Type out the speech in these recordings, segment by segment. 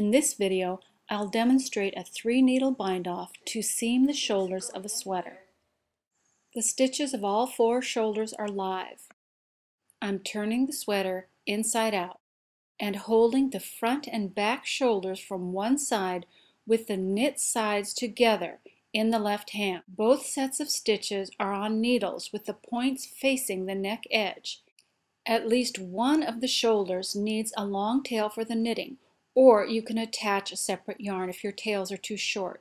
In this video, I'll demonstrate a 3-needle bind-off to seam the shoulders of a sweater. The stitches of all 4 shoulders are live. I'm turning the sweater inside out and holding the front and back shoulders from one side with the knit sides together in the left hand. Both sets of stitches are on needles with the points facing the neck edge. At least one of the shoulders needs a long tail for the knitting, or you can attach a separate yarn if your tails are too short.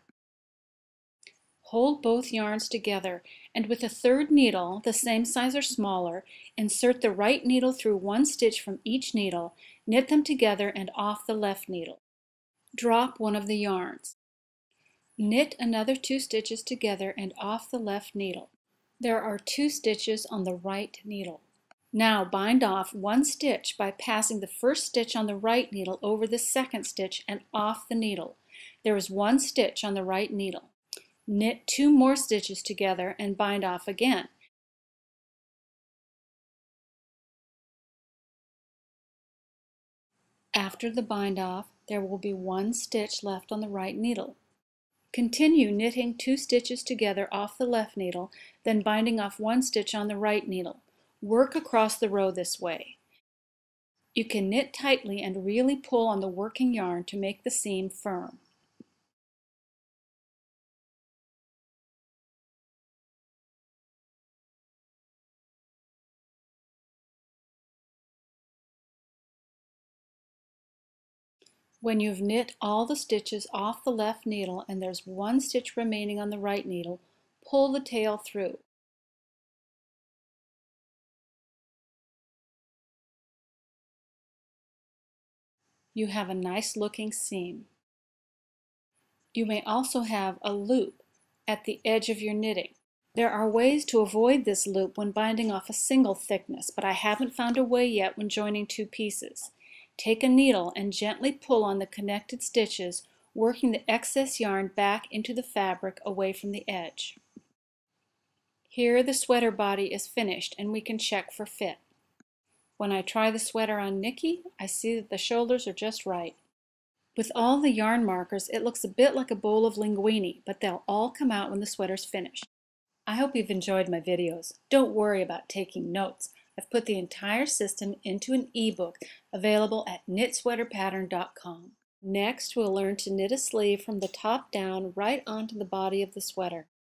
Hold both yarns together and with a 3rd needle, the same size or smaller, insert the right needle through one stitch from each needle, knit them together and off the left needle. Drop one of the yarns. Knit another 2 stitches together and off the left needle. There are 2 stitches on the right needle. Now bind off 1 stitch by passing the first stitch on the right needle over the 2nd stitch and off the needle. There is 1 stitch on the right needle. Knit 2 more stitches together and bind off again. After the bind off, there will be 1 stitch left on the right needle. Continue knitting 2 stitches together off the left needle, then binding off 1 stitch on the right needle. Work across the row this way. You can knit tightly and really pull on the working yarn to make the seam firm. When you've knit all the stitches off the left needle and there's 1 stitch remaining on the right needle, pull the tail through. You have a nice looking seam. You may also have a loop at the edge of your knitting. There are ways to avoid this loop when binding off a single thickness, but I haven't found a way yet when joining 2 pieces. Take a needle and gently pull on the connected stitches, working the excess yarn back into the fabric away from the edge. Here the sweater body is finished and we can check for fit. When I try the sweater on Nikki, I see that the shoulders are just right. With all the yarn markers, it looks a bit like a bowl of linguine, but they'll all come out when the sweater's finished. I hope you've enjoyed my videos. Don't worry about taking notes. I've put the entire system into an ebook available at knitsweaterpattern.com. Next, we'll learn to knit a sleeve from the top down right onto the body of the sweater.